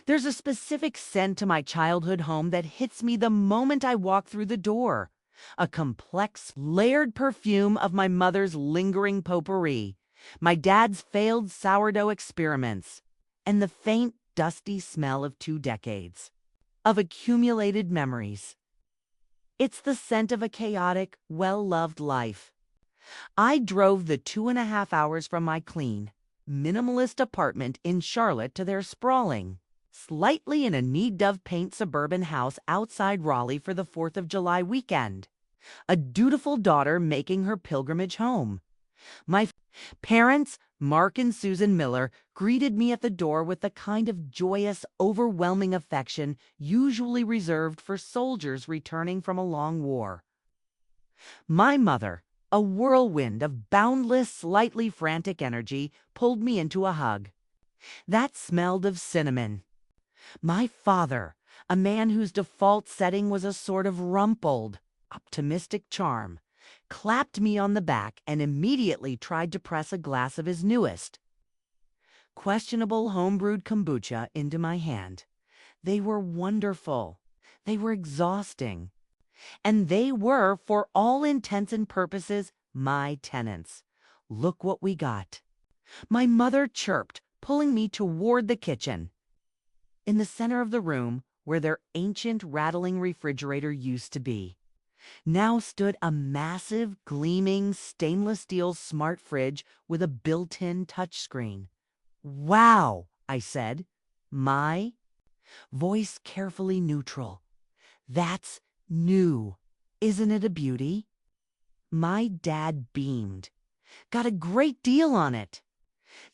There's a specific scent to my childhood home that hits me the moment I walk through the door. A complex, layered perfume of my mother's lingering potpourri, my dad's failed sourdough experiments, and the faint, dusty smell of 2 decades of accumulated memories. It's the scent of a chaotic, well-loved life. I drove the 2.5 hours from my clean, minimalist apartment in Charlotte to their sprawling, slightly in a need-of paint suburban house outside Raleigh for the 4th of July weekend. A dutiful daughter making her pilgrimage home. My parents, Mark and Susan Miller, greeted me at the door with the kind of joyous, overwhelming affection usually reserved for soldiers returning from a long war. My mother, a whirlwind of boundless, slightly frantic energy, pulled me into a hug. That smelled of cinnamon. My father, a man whose default setting was a sort of rumpled, optimistic charm, clapped me on the back and immediately tried to press a glass of his newest, questionable homebrewed kombucha into my hand. They were wonderful. They were exhausting. And they were, for all intents and purposes, my tenants. Look what we got. My mother chirped, pulling me toward the kitchen. In the center of the room, where their ancient rattling refrigerator used to be, now stood a massive, gleaming, stainless steel smart fridge with a built-in touchscreen. "Wow," I said, my voice carefully neutral. "That's new. Isn't it a beauty?" My dad beamed. "Got a great deal on it.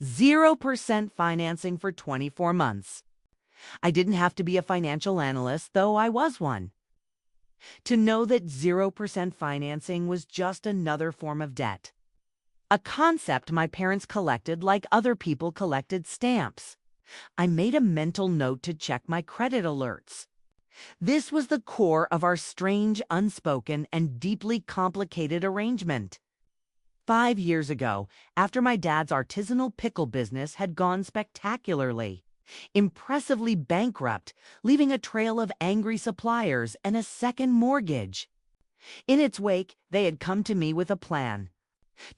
0% financing for 24 months. I didn't have to be a financial analyst, though I was one, to know that 0% financing was just another form of debt. A concept my parents collected like other people collected stamps. I made a mental note to check my credit alerts. This was the core of our strange, unspoken, and deeply complicated arrangement. 5 years ago, after my dad's artisanal pickle business had gone spectacularly, impressively bankrupt, leaving a trail of angry suppliers and a second mortgage. In its wake, they had come to me with a plan.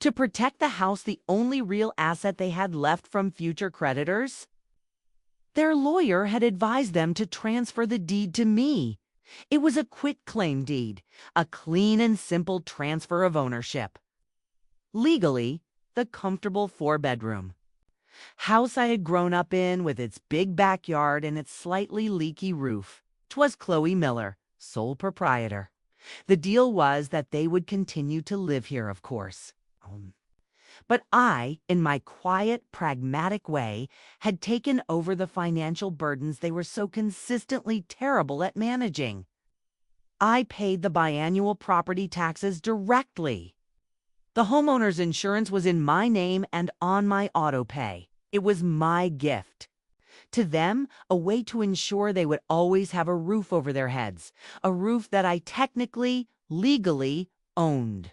To protect the house, the only real asset they had left from future creditors, their lawyer had advised them to transfer the deed to me. It was a quitclaim deed, a clean and simple transfer of ownership. Legally, the comfortable 4-bedroom house I had grown up in, with its big backyard and its slightly leaky roof. 'Twas Chloe Miller, sole proprietor. The deal was that they would continue to live here, of course. But I, in my quiet, pragmatic way, had taken over the financial burdens they were so consistently terrible at managing. I paid the biannual property taxes directly. The homeowner's insurance was in my name and on my auto pay. It was my gift. To them, a way to ensure they would always have a roof over their heads, a roof that I technically, legally, owned.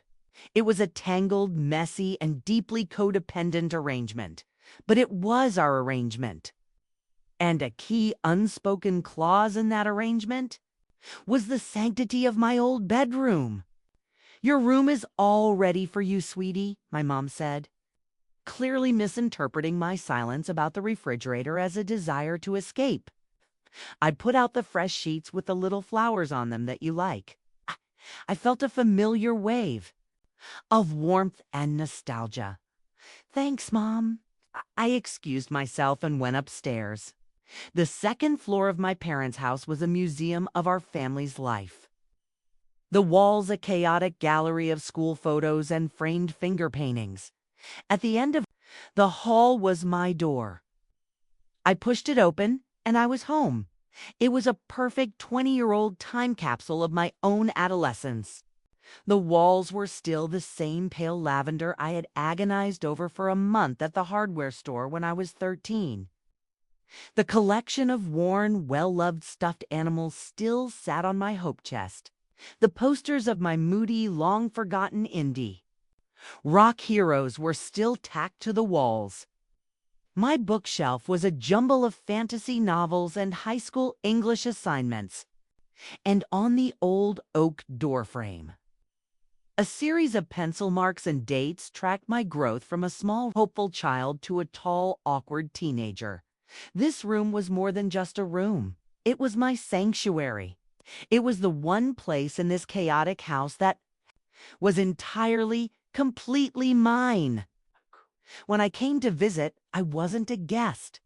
It was a tangled, messy, and deeply codependent arrangement, but it was our arrangement. And a key unspoken clause in that arrangement was the sanctity of my old bedroom. "Your room is all ready for you, sweetie," my mom said, clearly misinterpreting my silence about the refrigerator as a desire to escape. "I'd put out the fresh sheets with the little flowers on them that you like." I felt a familiar wave of warmth and nostalgia. "Thanks, Mom." I excused myself and went upstairs. The second floor of my parents' house was a museum of our family's life. The walls a chaotic gallery of school photos and framed finger paintings. At the end of the hall was my door. I pushed it open, and I was home. It was a perfect 20-year-old time capsule of my own adolescence. The walls were still the same pale lavender I had agonized over for a month at the hardware store when I was 13. The collection of worn, well-loved stuffed animals still sat on my hope chest. The posters of my moody, long-forgotten indie rock heroes were still tacked to the walls. My bookshelf was a jumble of fantasy novels and high school English assignments, and on the old oak doorframe, a series of pencil marks and dates tracked my growth from a small, hopeful child to a tall, awkward teenager. This room was more than just a room. It was my sanctuary. It was the one place in this chaotic house that was entirely, completely mine. When I came to visit, I wasn't a guest.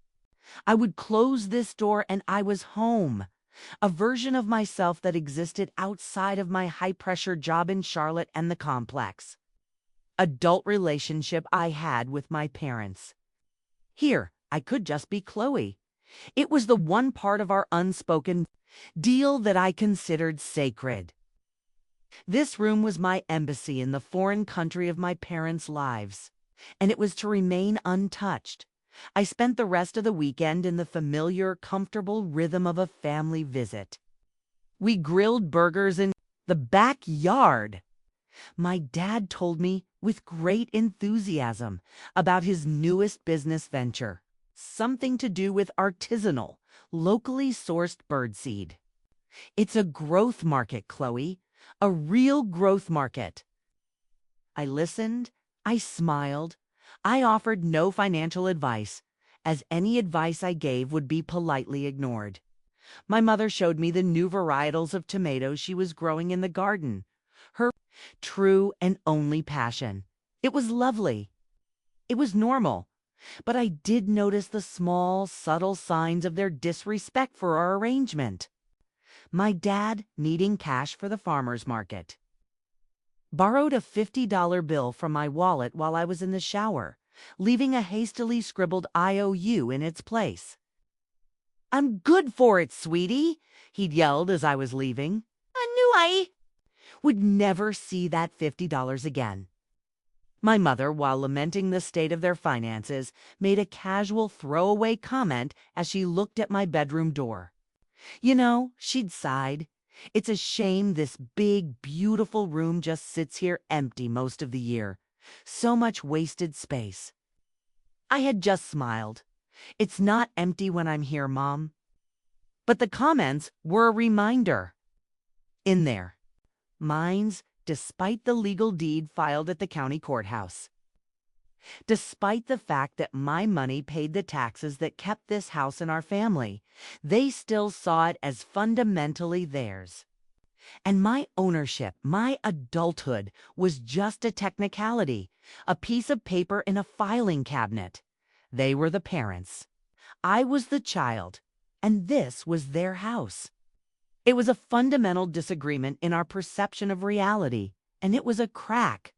I would close this door and I was home. A version of myself that existed outside of my high-pressure job in Charlotte and the complex adult relationship I had with my parents. Here, I could just be Chloe. It was the one part of our unspoken deal that I considered sacred. This room was my embassy in the foreign country of my parents' lives, and it was to remain untouched. I spent the rest of the weekend in the familiar, comfortable rhythm of a family visit. We grilled burgers in the backyard. My dad told me with great enthusiasm about his newest business venture, something to do with artisanal, locally sourced birdseed. It's a growth market, Chloe, a real growth market. I listened, I smiled, I offered no financial advice, as any advice I gave would be politely ignored. My mother showed me the new varietals of tomatoes she was growing in the garden, her true and only passion. It was lovely. It was normal, but I did notice the small, subtle signs of their disrespect for our arrangement. My dad needing cash for the farmer's market. Borrowed a $50 bill from my wallet while I was in the shower, leaving a hastily scribbled IOU in its place. "I'm good for it, sweetie," he'd yelled as I was leaving. I knew I would never see that $50 again. My mother, while lamenting the state of their finances, made a casual throwaway comment as she looked at my bedroom door. "You know," she'd sighed, "it's a shame this big, beautiful room just sits here empty most of the year. So much wasted space." I had just smiled. "It's not empty when I'm here, Mom." But the comments were a reminder. In there, mine's, despite the legal deed filed at the county courthouse. Despite the fact that my money paid the taxes that kept this house in our family, they still saw it as fundamentally theirs. And my ownership, my adulthood, was just a technicality, a piece of paper in a filing cabinet. They were the parents. I was the child, and this was their house. It was a fundamental disagreement in our perception of reality, and it was a crack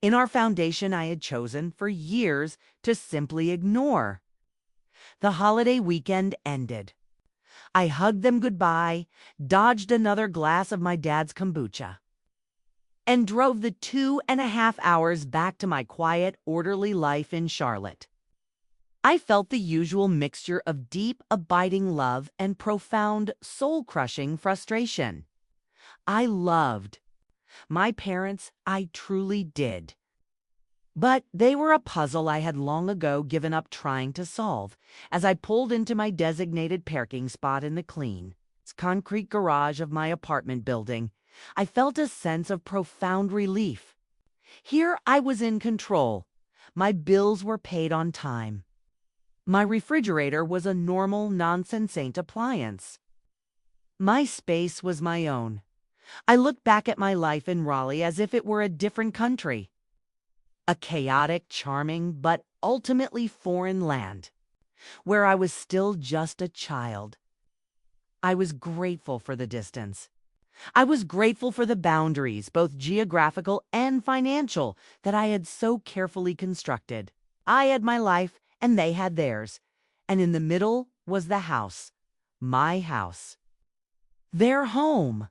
in our foundation I had chosen for years to simply ignore. The holiday weekend ended. I hugged them goodbye, dodged another glass of my dad's kombucha, and drove the 2.5 hours back to my quiet, orderly life in Charlotte. I felt the usual mixture of deep, abiding love and profound, soul-crushing frustration. I loved my parents, I truly did. But they were a puzzle I had long ago given up trying to solve as I pulled into my designated parking spot in the clean, concrete garage of my apartment building. I felt a sense of profound relief. Here I was in control. My bills were paid on time. My refrigerator was a normal, non-sensate appliance. My space was my own. I looked back at my life in Raleigh as if it were a different country. A chaotic, charming, but ultimately foreign land, where I was still just a child. I was grateful for the distance. I was grateful for the boundaries, both geographical and financial, that I had so carefully constructed. I had my life, and they had theirs, and in the middle was the house, my house. Their home.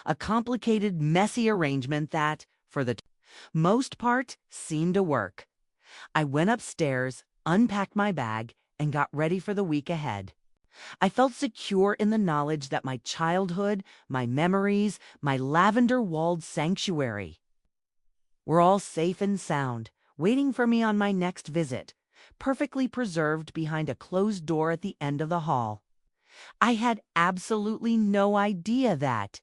A complicated, messy arrangement that, for the most part, seemed to work. I went upstairs, unpacked my bag, and got ready for the week ahead. I felt secure in the knowledge that my childhood, my memories, my lavender-walled sanctuary were all safe and sound, waiting for me on my next visit, perfectly preserved behind a closed door at the end of the hall. I had absolutely no idea that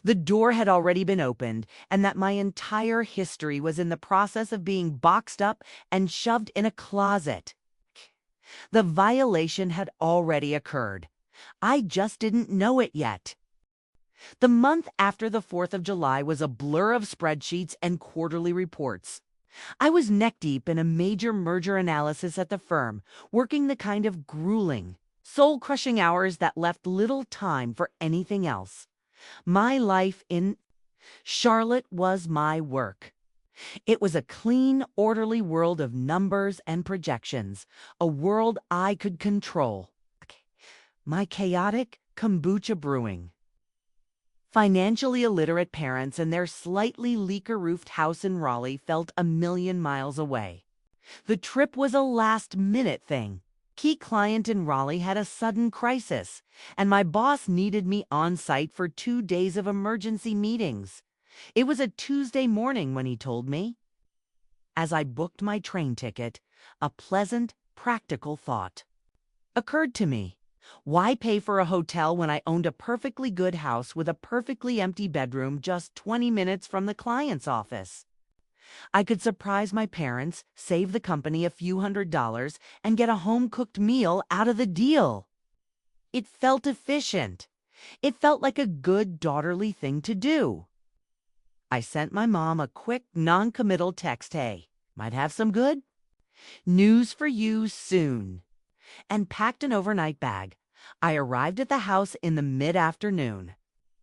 the door had already been opened and that my entire history was in the process of being boxed up and shoved in a closet. The violation had already occurred. I just didn't know it yet. The month after the 4th of July was a blur of spreadsheets and quarterly reports. I was neck-deep in a major merger analysis at the firm, working the kind of grueling, soul-crushing hours that left little time for anything else. My life in Charlotte was my work. It was a clean, orderly world of numbers and projections, a world I could control. My chaotic kombucha brewing. Financially illiterate parents and their slightly leaker-roofed house in Raleigh felt a million miles away. The trip was a last-minute thing. Key client in Raleigh had a sudden crisis, and my boss needed me on site for 2 days of emergency meetings. It was a Tuesday morning when he told me. As I booked my train ticket, a pleasant, practical thought occurred to me. Why pay for a hotel when I owned a perfectly good house with a perfectly empty bedroom just 20 minutes from the client's office? I could surprise my parents, save the company a few $100s, and get a home-cooked meal out of the deal. It felt efficient. It felt like a good daughterly thing to do. I sent my mom a quick, non-committal text, "Hey, might have some good news for you soon," and packed an overnight bag. I arrived at the house in the mid-afternoon.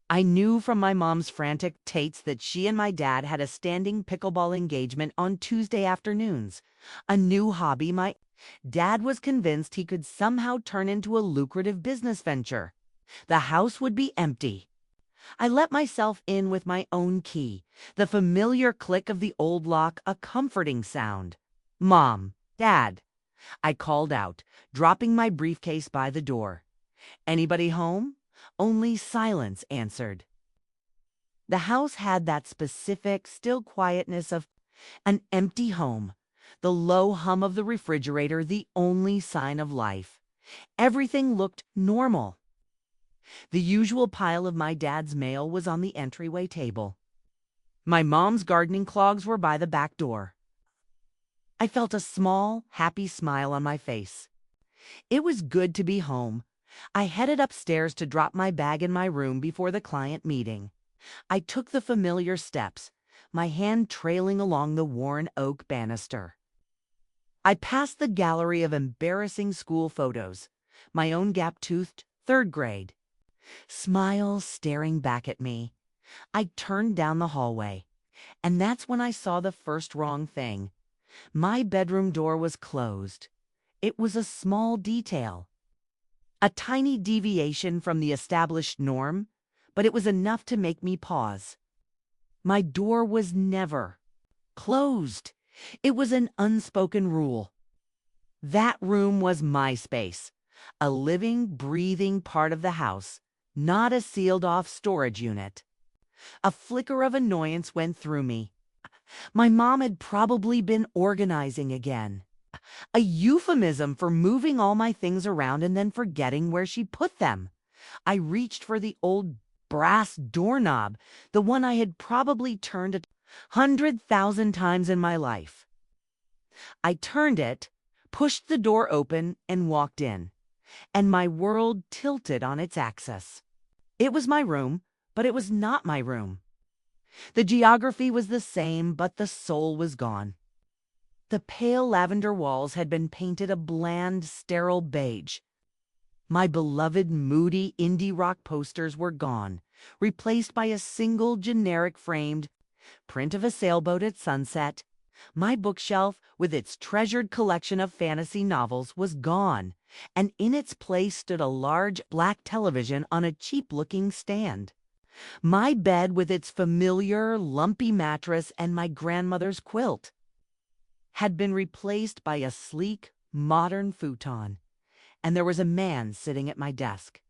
I knew from my mom's frantic texts that she and my dad had a standing pickleball engagement on Tuesday afternoons, a new hobby my dad was convinced he could somehow turn into a lucrative business venture. The house would be empty. I let myself in with my own key, the familiar click of the old lock, a comforting sound. "Mom, Dad," I called out, dropping my briefcase by the door. "Anybody home?" Only silence answered. The house had that specific, still quietness of an empty home, the low hum of the refrigerator, the only sign of life. Everything looked normal. The usual pile of my dad's mail was on the entryway table. My mom's gardening clogs were by the back door. I felt a small, happy smile on my face. It was good to be home. I headed upstairs to drop my bag in my room before the client meeting. I took the familiar steps, my hand trailing along the worn oak banister. I passed the gallery of embarrassing school photos, my own gap-toothed 3rd grade. Smile staring back at me. I turned down the hallway, and that's when I saw the first wrong thing. My bedroom door was closed. It was a small detail, a tiny deviation from the established norm, but it was enough to make me pause. My door was never closed. It was an unspoken rule. That room was my space, a living, breathing part of the house, not a sealed-off storage unit. A flicker of annoyance went through me. My mom had probably been organizing again. A euphemism for moving all my things around and then forgetting where she put them. I reached for the old brass doorknob, the one I had probably turned 100,000 times in my life. I turned it, pushed the door open, and walked in, and my world tilted on its axis. It was my room, but it was not my room. The geography was the same, but the soul was gone. The pale lavender walls had been painted a bland, sterile beige. My beloved moody indie rock posters were gone, replaced by a single generic framed print of a sailboat at sunset. My bookshelf, with its treasured collection of fantasy novels, was gone, and in its place stood a large black television on a cheap-looking stand. My bed, with its familiar, lumpy mattress and my grandmother's quilt, had been replaced by a sleek, modern futon, and there was a man sitting at my desk.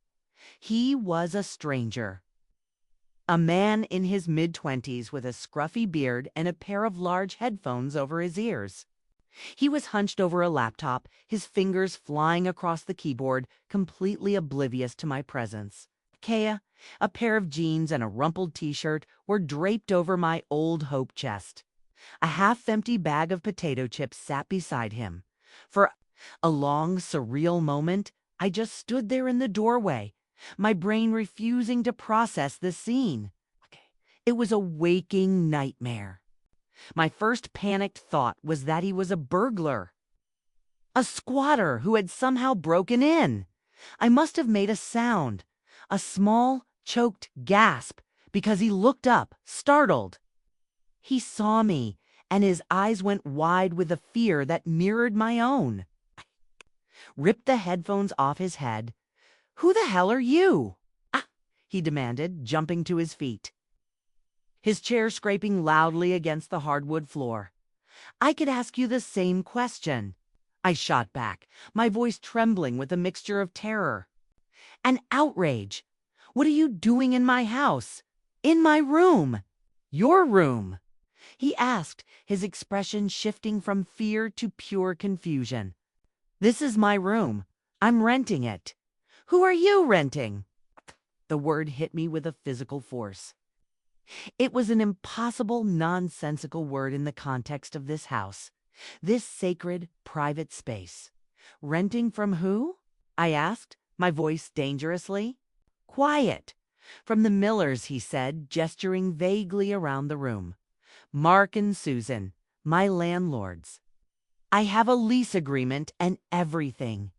He was a stranger. A man in his mid-20s with a scruffy beard and a pair of large headphones over his ears. He was hunched over a laptop, his fingers flying across the keyboard, completely oblivious to my presence. Kea, a pair of jeans and a rumpled t-shirt were draped over my old hope chest. A half-empty bag of potato chips sat beside him. For a long, surreal moment, I just stood there in the doorway, my brain refusing to process the scene. It was a waking nightmare. My first panicked thought was that he was a burglar. A squatter who had somehow broken in. I must have made a sound, a small, choked gasp, because he looked up, startled. He saw me, and his eyes went wide with a fear that mirrored my own. I ripped the headphones off his head. "Who the hell are you?" He demanded, jumping to his feet, his chair scraping loudly against the hardwood floor. "I could ask you the same question," I shot back, my voice trembling with a mixture of terror and outrage. "What are you doing in my house? In my room? Your room?" he asked, his expression shifting from fear to pure confusion. "This is my room. I'm renting it." "Who are you renting?" The word hit me with a physical force. It was an impossible, nonsensical word in the context of this house, this sacred, private space. "Renting from who?" I asked, my voice dangerously. "Quiet. From the Millers," he said, gesturing vaguely around the room. "Mark and Susan, my landlords. I have a lease agreement and everything."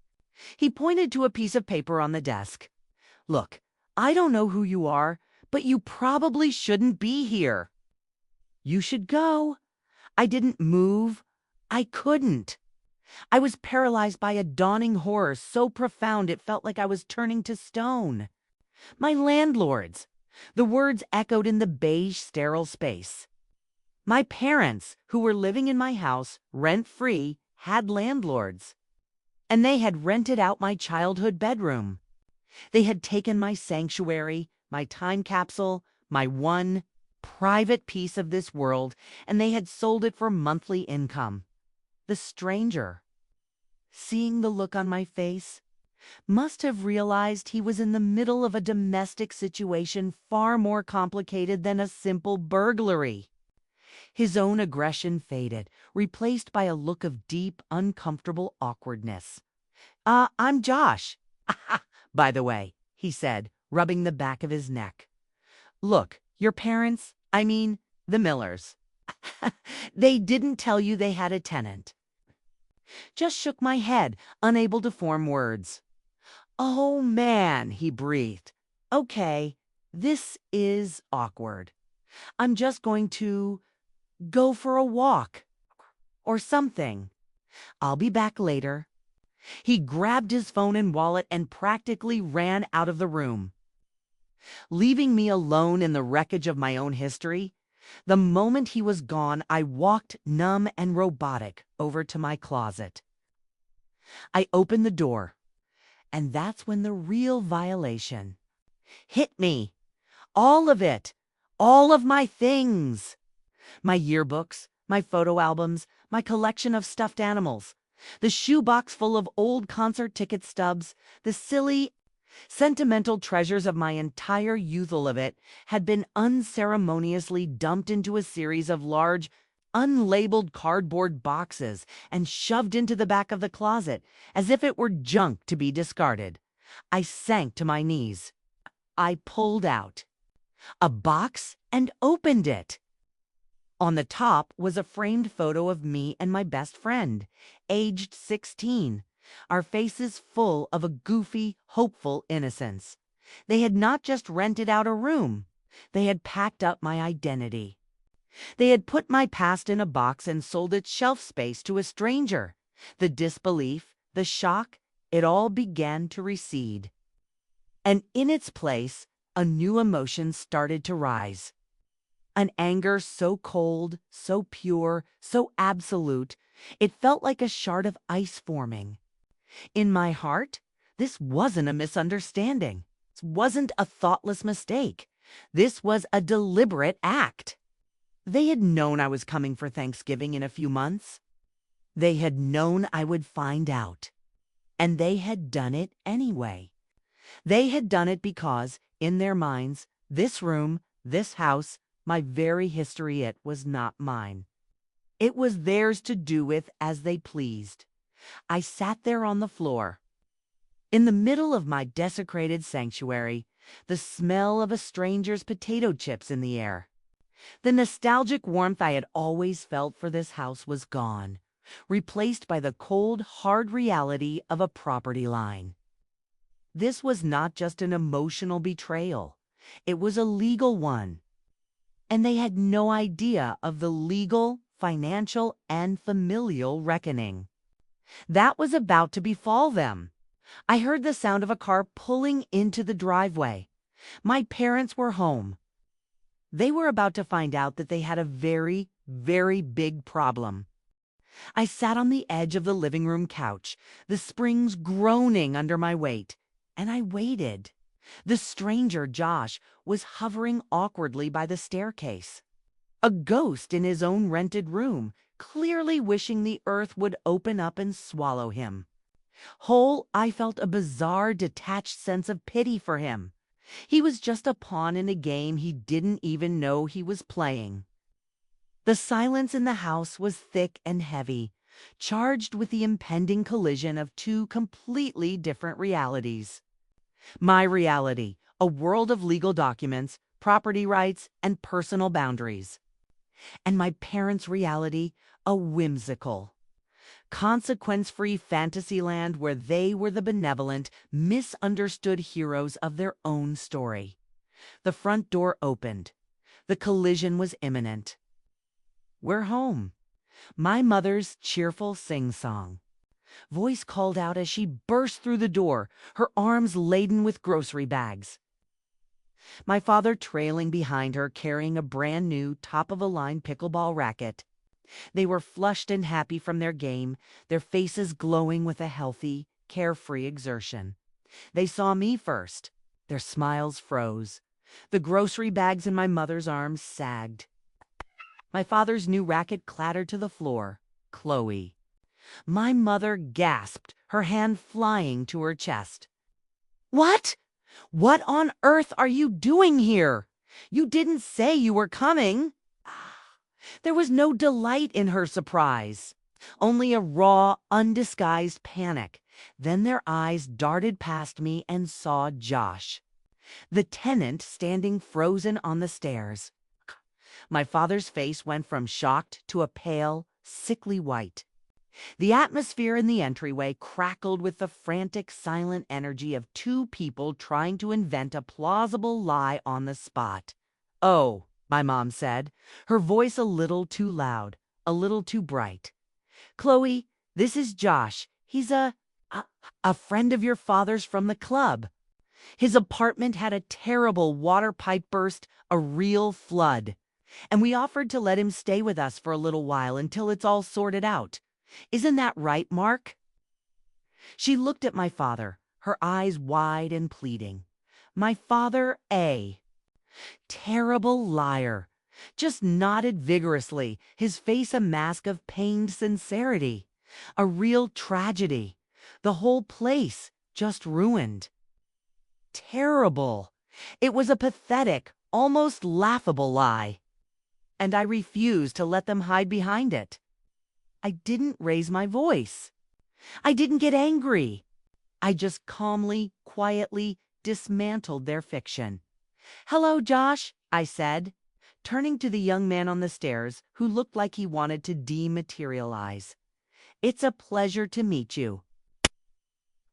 He pointed to a piece of paper on the desk. "Look, I don't know who you are, but you probably shouldn't be here. You should go." I didn't move. I couldn't. I was paralyzed by a dawning horror so profound it felt like I was turning to stone. My landlords. The words echoed in the beige, sterile space. My parents, who were living in my house, rent-free, had landlords. And they had rented out my childhood bedroom. They had taken my sanctuary, my time capsule, my one private piece of this world, and they had sold it for monthly income. The stranger, seeing the look on my face, must have realized he was in the middle of a domestic situation far more complicated than a simple burglary. His own aggression faded, replaced by a look of deep, uncomfortable awkwardness. I'm Josh, by the way," he said, rubbing the back of his neck. "Look, your parents, I mean, the Millers, they didn't tell you they had a tenant." Just shook my head, unable to form words. "Oh, man," he breathed. "Okay, this is awkward. I'm just going to go for a walk or something. I'll be back later." He grabbed his phone and wallet and practically ran out of the room, leaving me alone in the wreckage of my own history. The moment he was gone, I walked numb and robotic over to my closet. I opened the door, and that's when the real violation hit me. All of it. All of my things. My yearbooks, my photo albums, my collection of stuffed animals, the shoebox full of old concert ticket stubs, the silly, sentimental treasures of my entire youthful of it had been unceremoniously dumped into a series of large, unlabeled cardboard boxes and shoved into the back of the closet as if it were junk to be discarded. I sank to my knees. I pulled out a box and opened it. On the top was a framed photo of me and my best friend, aged 16, our faces full of a goofy, hopeful innocence. They had not just rented out a room. They had packed up my identity. They had put my past in a box and sold its shelf space to a stranger. The disbelief, the shock, it all began to recede. And in its place, a new emotion started to rise. An anger so cold, so pure, so absolute, it felt like a shard of ice forming. In my heart, this wasn't a misunderstanding. This wasn't a thoughtless mistake. This was a deliberate act. They had known I was coming for Thanksgiving in a few months. They had known I would find out, and they had done it anyway. They had done it because, in their minds, this room, this house, my very history, it was not mine. It was theirs to do with as they pleased. I sat there on the floor, in the middle of my desecrated sanctuary, the smell of a stranger's potato chips in the air. The nostalgic warmth I had always felt for this house was gone, replaced by the cold, hard reality of a property line. This was not just an emotional betrayal. It was a legal one. And they had no idea of the legal, financial, and familial reckoning that was about to befall them. I heard the sound of a car pulling into the driveway. My parents were home. They were about to find out that they had a very, very big problem. I sat on the edge of the living room couch, the springs groaning under my weight, and I waited. The stranger, Josh, was hovering awkwardly by the staircase. A ghost in his own rented room, clearly wishing the earth would open up and swallow him. Whole, I felt a bizarre, detached sense of pity for him. He was just a pawn in a game he didn't even know he was playing. The silence in the house was thick and heavy, charged with the impending collision of two completely different realities. My reality, a world of legal documents, property rights, and personal boundaries. And my parents' reality, a whimsical, consequence-free fantasy land where they were the benevolent, misunderstood heroes of their own story. The front door opened. The collision was imminent. "We're home." My mother's cheerful sing-song voice called out as she burst through the door, her arms laden with grocery bags. My father trailing behind her, carrying a brand-new, top-of-the-line pickleball racket. They were flushed and happy from their game, their faces glowing with a healthy, carefree exertion. They saw me first. Their smiles froze. The grocery bags in my mother's arms sagged. My father's new racket clattered to the floor. "Chloe." My mother gasped, her hand flying to her chest. "What? What on earth are you doing here? You didn't say you were coming." There was no delight in her surprise, only a raw, undisguised panic. Then their eyes darted past me and saw Josh, the tenant standing frozen on the stairs. My father's face went from shocked to a pale, sickly white. The atmosphere in the entryway crackled with the frantic, silent energy of two people trying to invent a plausible lie on the spot. "Oh," my mom said, her voice a little too loud, a little too bright. "Chloe, this is Josh. He's a friend of your father's from the club. His apartment had a terrible water pipe burst, a real flood. And we offered to let him stay with us for a little while until it's all sorted out. Isn't that right, Mark?" She looked at my father, her eyes wide and pleading. My father, terrible liar, just nodded vigorously, his face a mask of pained sincerity. A real tragedy. The whole place just ruined. Terrible. It was a pathetic, almost laughable lie. And I refused to let them hide behind it. I didn't raise my voice. I didn't get angry. I just calmly, quietly dismantled their fiction. "Hello, Josh," I said, turning to the young man on the stairs who looked like he wanted to dematerialize. "It's a pleasure to meet you.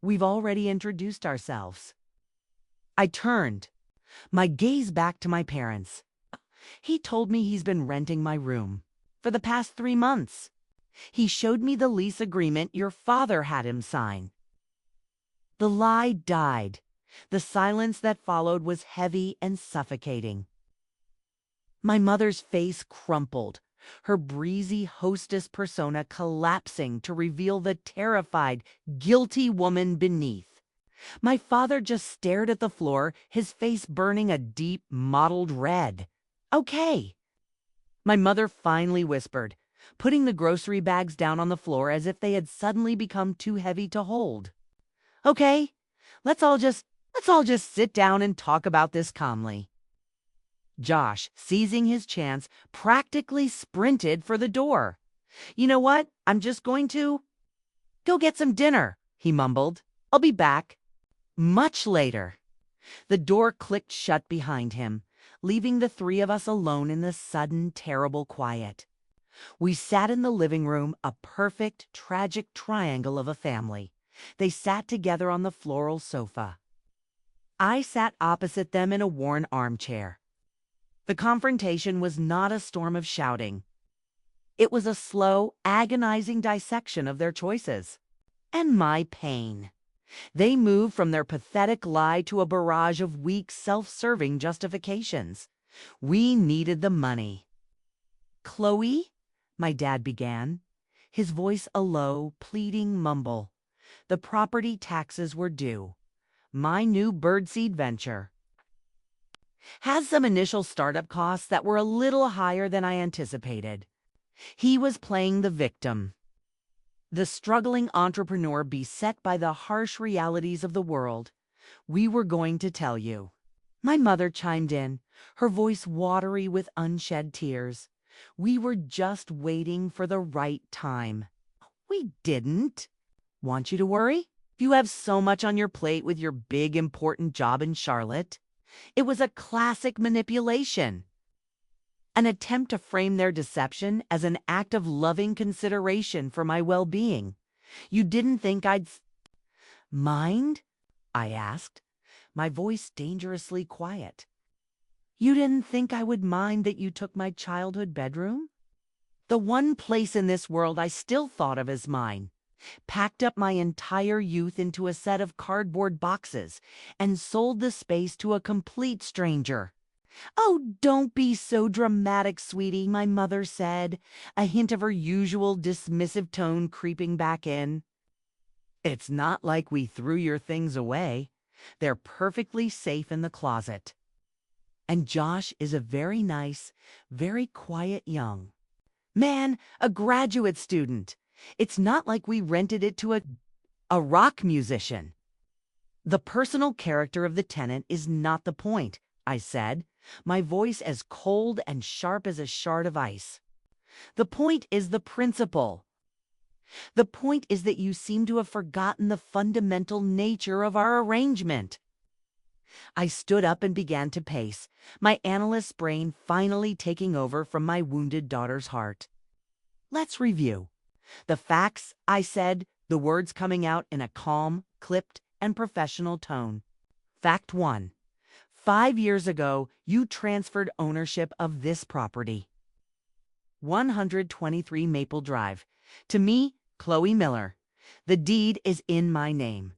We've already introduced ourselves." I turned, my gaze back to my parents. "He told me he's been renting my room for the past 3 months. He showed me the lease agreement your father had him sign." The lie died. The silence that followed was heavy and suffocating. My mother's face crumpled, her breezy hostess persona collapsing to reveal the terrified, guilty woman beneath. My father just stared at the floor, his face burning a deep, mottled red. "Okay." My mother finally whispered, putting the grocery bags down on the floor as if they had suddenly become too heavy to hold. Okay, let's all just sit down and talk about this calmly. Josh, seizing his chance, practically sprinted for the door. You know what? I'm just going to go get some dinner, he mumbled. I'll be back. Much later. The door clicked shut behind him, leaving the three of us alone in the sudden, terrible quiet. We sat in the living room, a perfect, tragic triangle of a family. They sat together on the floral sofa. I sat opposite them in a worn armchair. The confrontation was not a storm of shouting. It was a slow, agonizing dissection of their choices. And my pain. They moved from their pathetic lie to a barrage of weak, self-serving justifications. We needed the money. Chloe, my dad began, his voice a low, pleading mumble. The property taxes were due. My new birdseed venture has some initial startup costs that were a little higher than I anticipated. He was playing the victim. The struggling entrepreneur beset by the harsh realities of the world. We were going to tell you. My mother chimed in, her voice watery with unshed tears. We were just waiting for the right time. We didn't want you to worry. You have so much on your plate with your big, important job in Charlotte. It was a classic manipulation. An attempt to frame their deception as an act of loving consideration for my well-being. You didn't think I'd mind? I asked, my voice dangerously quiet. You didn't think I would mind that you took my childhood bedroom? The one place in this world I still thought of as mine. Packed up my entire youth into a set of cardboard boxes and sold the space to a complete stranger. Oh, don't be so dramatic, sweetie, my mother said, a hint of her usual dismissive tone creeping back in. It's not like we threw your things away. They're perfectly safe in the closet. And Josh is a very nice, very quiet young man, a graduate student. It's not like we rented it to a rock musician. The personal character of the tenant is not the point, I said, my voice as cold and sharp as a shard of ice. The point is the principle. The point is that you seem to have forgotten the fundamental nature of our arrangement. I stood up and began to pace, my analyst's brain finally taking over from my wounded daughter's heart. Let's review. The facts, I said, the words coming out in a calm, clipped, and professional tone. Fact 1. 5 years ago, you transferred ownership of this property. 123 Maple Drive. To me, Chloe Miller. The deed is in my name.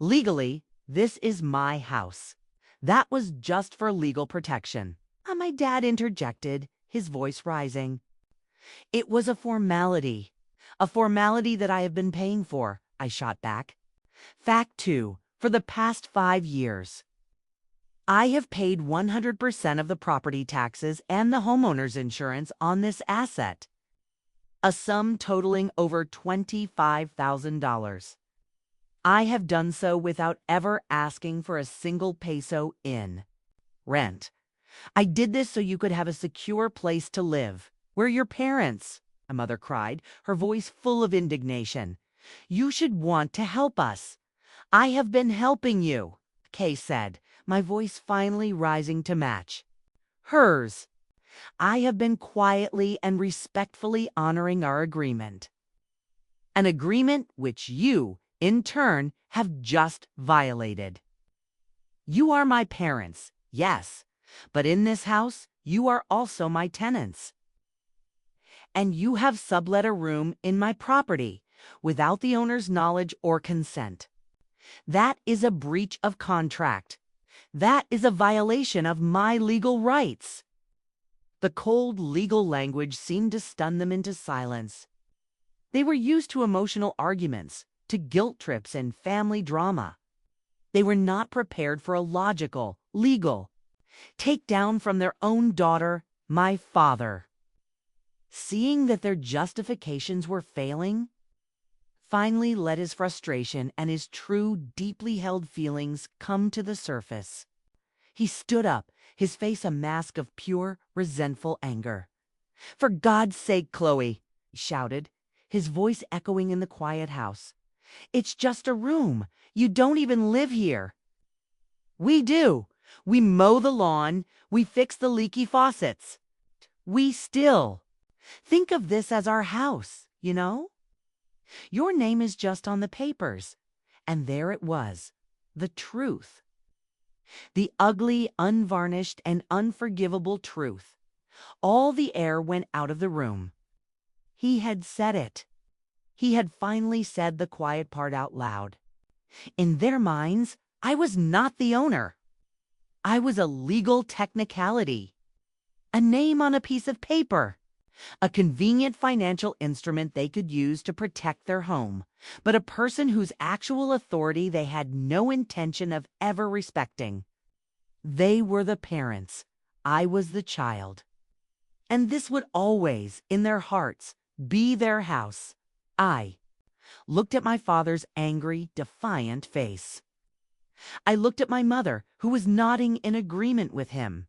Legally, this is my house. That was just for legal protection. My dad interjected, his voice rising. It was a formality that I have been paying for, I shot back. Fact 2. For the past 5 years, I have paid 100% of the property taxes and the homeowner's insurance on this asset, a sum totaling over $25,000. I have done so without ever asking for a single peso in rent. I did this so you could have a secure place to live. We're your parents, my mother cried, her voice full of indignation. You should want to help us. I have been helping you, Kay said, my voice finally rising to match hers. I have been quietly and respectfully honoring our agreement. An agreement which you, in turn, have just violated. You are my parents, yes, but in this house, you are also my tenants. And you have sublet a room in my property without the owner's knowledge or consent. That is a breach of contract. That is a violation of my legal rights. The cold legal language seemed to stun them into silence. They were used to emotional arguments, to guilt trips and family drama. They were not prepared for a logical, legal takedown from their own daughter, my father. seeing that their justifications were failing, finally let his frustration and his true, deeply held feelings come to the surface. He stood up, his face a mask of pure, resentful anger. "For God's sake, Chloe," he shouted, his voice echoing in the quiet house. "It's just a room. You don't even live here." "We do. We mow the lawn. We fix the leaky faucets. We still think of this as our house, you know? Your name is just on the papers." And there it was, the truth. The ugly, unvarnished, and unforgivable truth. All the air went out of the room. He had said it. He had finally said the quiet part out loud. In their minds, I was not the owner. I was a legal technicality. A name on a piece of paper. A convenient financial instrument they could use to protect their home, but a person whose actual authority they had no intention of ever respecting. They were the parents. I was the child. And this would always, in their hearts, be their house. I looked at my father's angry, defiant face. I looked at my mother, who was nodding in agreement with him.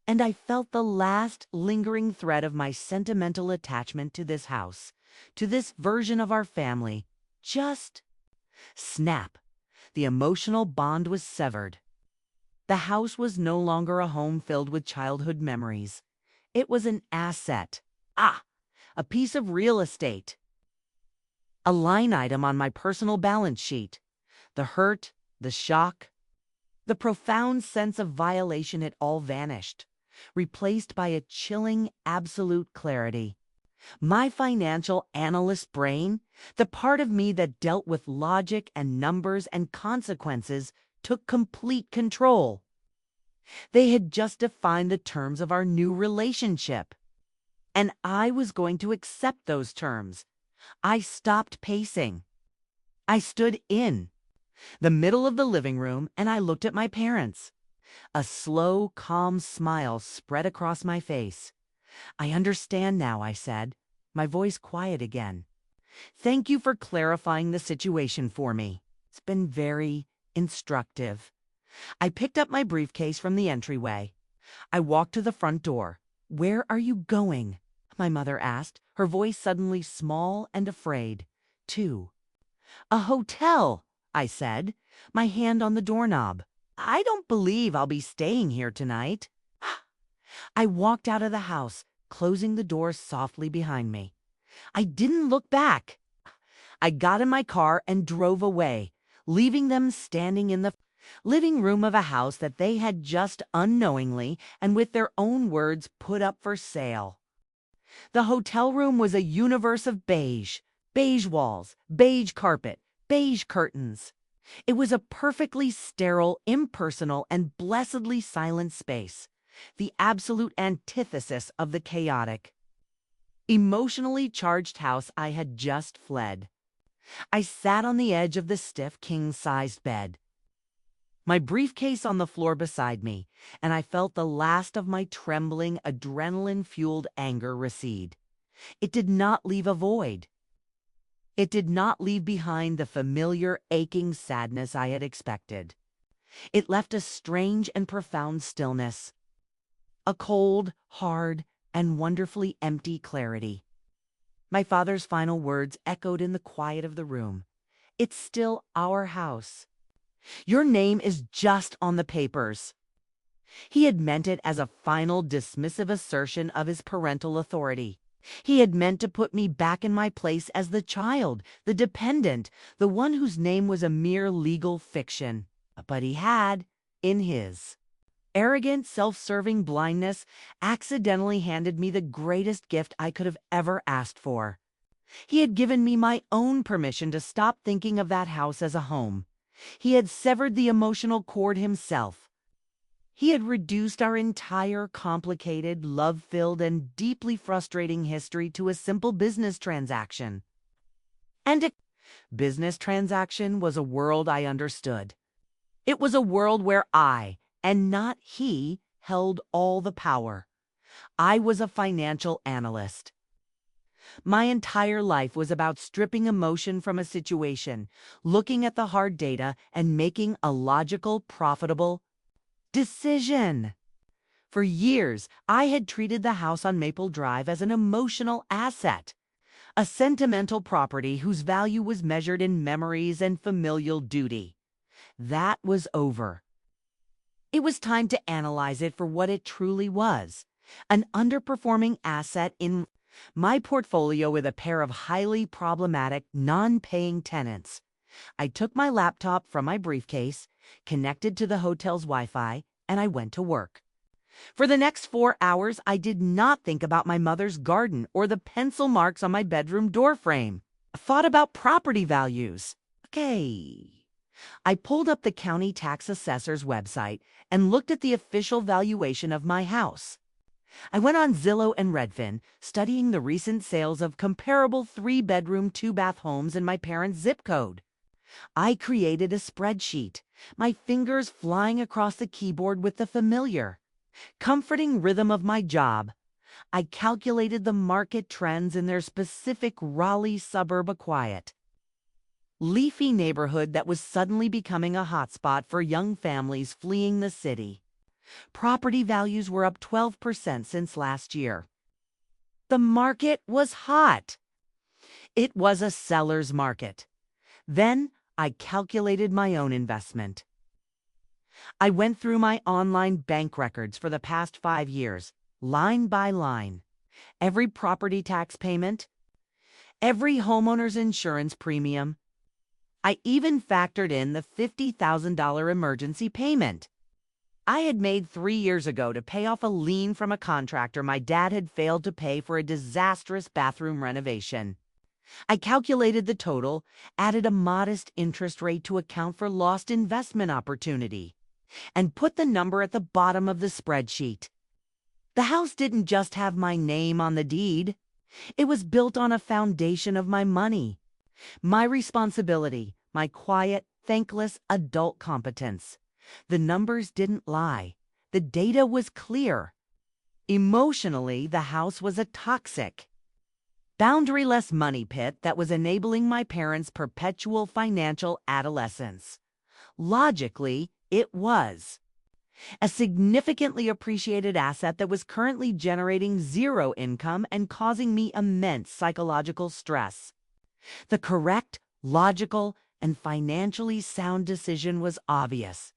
And I felt the last lingering thread of my sentimental attachment to this house, to this version of our family, just snap. The emotional bond was severed. The house was no longer a home filled with childhood memories. It was an asset. A piece of real estate. A line item on my personal balance sheet. The hurt, the shock, the profound sense of violation had all vanished, replaced by a chilling, absolute clarity. My financial analyst brain, the part of me that dealt with logic and numbers and consequences, took complete control. They had just defined the terms of our new relationship. And I was going to accept those terms. I stopped pacing. I stood in the middle of the living room and I looked at my parents. A slow, calm smile spread across my face. "I understand now," I said, my voice quiet again. "Thank you for clarifying the situation for me. It's been very instructive." I picked up my briefcase from the entryway. I walked to the front door. "Where are you going?" my mother asked, her voice suddenly small and afraid. "To a hotel," I said, my hand on the doorknob. "I don't believe I'll be staying here tonight." I walked out of the house, closing the door softly behind me. I didn't look back. I got in my car and drove away, leaving them standing in the living room of a house that they had just unknowingly and with their own words put up for sale. The hotel room was a universe of beige. Beige walls, beige carpet, beige curtains. It was a perfectly sterile, impersonal, and blessedly silent space, the absolute antithesis of the chaotic, emotionally charged house I had just fled. I sat on the edge of the stiff, king-sized bed, my briefcase on the floor beside me, and I felt the last of my trembling, adrenaline-fueled anger recede. It did not leave a void. It did not leave behind the familiar, aching sadness I had expected. It left a strange and profound stillness, a cold, hard, and wonderfully empty clarity. My father's final words echoed in the quiet of the room. "It's still our house. Your name is just on the papers." He had meant it as a final dismissive assertion of his parental authority. He had meant to put me back in my place as the child, the dependent, the one whose name was a mere legal fiction. But he had, in his arrogant, self-serving blindness, accidentally handed me the greatest gift I could have ever asked for. He had given me my own permission to stop thinking of that house as a home. He had severed the emotional cord himself. He had reduced our entire complicated, love-filled, and deeply frustrating history to a simple business transaction. And a business transaction was a world I understood. It was a world where I, and not he, held all the power. I was a financial analyst. My entire life was about stripping emotion from a situation, looking at the hard data, and making a logical, profitable decision. For years, I had treated the house on Maple Drive as an emotional asset, a sentimental property whose value was measured in memories and familial duty. That was over. It was time to analyze it for what it truly was, an underperforming asset in my portfolio with a pair of highly problematic, non-paying tenants. I took my laptop from my briefcase, connected to the hotel's Wi-Fi, and I went to work. For the next 4 hours, I did not think about my mother's garden or the pencil marks on my bedroom door frame. I thought about property values. Okay. I pulled up the county tax assessor's website and looked at the official valuation of my house. I went on Zillow and Redfin, studying the recent sales of comparable 3-bedroom, 2-bath homes in my parents' zip code. I created a spreadsheet, my fingers flying across the keyboard with the familiar, comforting rhythm of my job. I calculated the market trends in their specific Raleigh suburb of quiet, leafy neighborhood that was suddenly becoming a hotspot for young families fleeing the city. Property values were up 12% since last year. The market was hot. It was a seller's market. Then I calculated my own investment. I went through my online bank records for the past 5 years, line by line. Every property tax payment, every homeowner's insurance premium. I even factored in the $50,000 emergency payment I had made 3 years ago to pay off a lien from a contractor my dad had failed to pay for a disastrous bathroom renovation. I calculated the total, added a modest interest rate to account for lost investment opportunity, and put the number at the bottom of the spreadsheet. The house didn't just have my name on the deed. It was built on a foundation of my money, my responsibility, my quiet, thankless adult competence. The numbers didn't lie. The data was clear. Emotionally, the house was a toxic, boundaryless money pit that was enabling my parents' perpetual financial adolescence. Logically, it was a significantly appreciated asset that was currently generating zero income and causing me immense psychological stress. The correct, logical, and financially sound decision was obvious.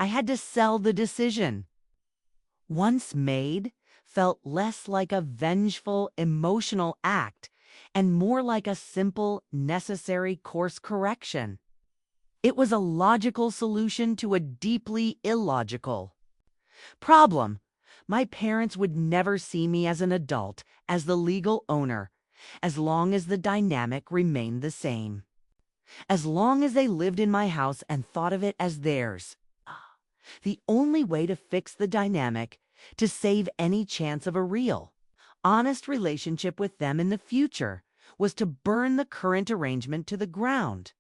I had to sell the decision. Once made, felt less like a vengeful, emotional act and more like a simple, necessary course correction. It was a logical solution to a deeply illogical problem. My parents would never see me as an adult, as the legal owner, as long as the dynamic remained the same. As long as they lived in my house and thought of it as theirs. The only way to fix the dynamic, to save any chance of a real, honest relationship with them in the future, was to burn the current arrangement to the ground.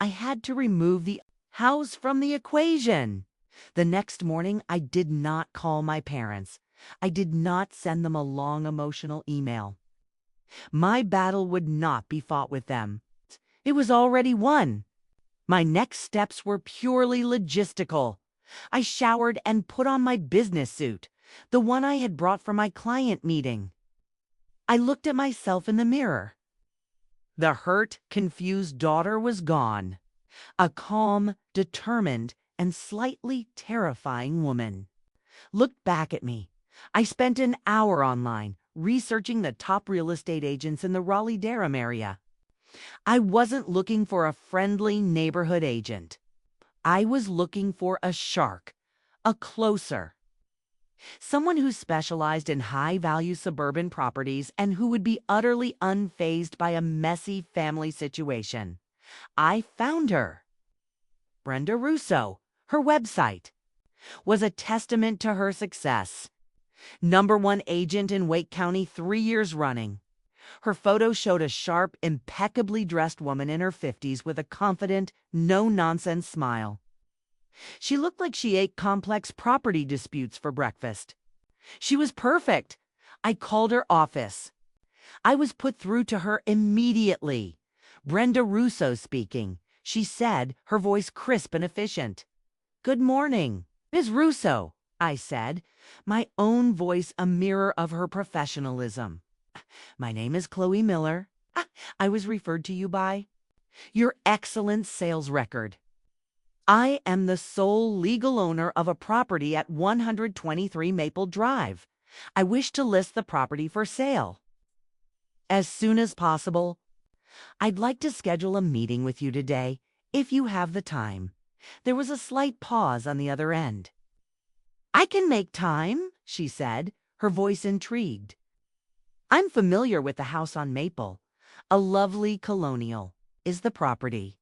I had to remove the house from the equation. The next morning, I did not call my parents. I did not send them a long emotional email. My battle would not be fought with them. It was already won. My next steps were purely logistical. I showered and put on my business suit, the one I had brought for my client meeting. I looked at myself in the mirror. The hurt, confused daughter was gone. A calm, determined, and slightly terrifying woman looked back at me. I spent an hour online researching the top real estate agents in the Raleigh-Durham area. I wasn't looking for a friendly neighborhood agent. I was looking for a shark, a closer. Someone who specialized in high-value suburban properties and who would be utterly unfazed by a messy family situation. I found her. Brenda Russo, her website, was a testament to her success. #1 agent in Wake County 3 years running. Her photo showed a sharp, impeccably dressed woman in her 50s with a confident, no-nonsense smile. She looked like she ate complex property disputes for breakfast. She was perfect, I called her office. I was put through to her immediately. Brenda Russo speaking, she said, her voice crisp and efficient. "Good morning, Ms. Russo," I said, my own voice a mirror of her professionalism. "My name is Chloe Miller. I was referred to you by your excellent sales record. I am the sole legal owner of a property at 123 Maple Drive. I wish to list the property for sale as soon as possible. I'd like to schedule a meeting with you today, if you have the time." There was a slight pause on the other end. "I can make time," she said, her voice intrigued. "I'm familiar with the house on Maple. A lovely colonial is the property.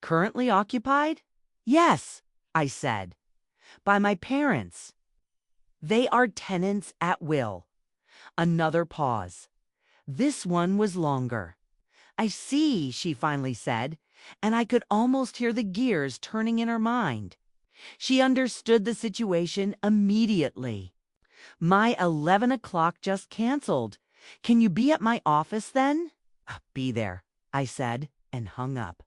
Currently occupied?" "Yes," I said. "By my parents. They are tenants at will." Another pause. This one was longer. "I see," she finally said, and I could almost hear the gears turning in her mind. She understood the situation immediately. "My 11 o'clock just canceled. Can you be at my office then?" "Be there," I said, and hung up.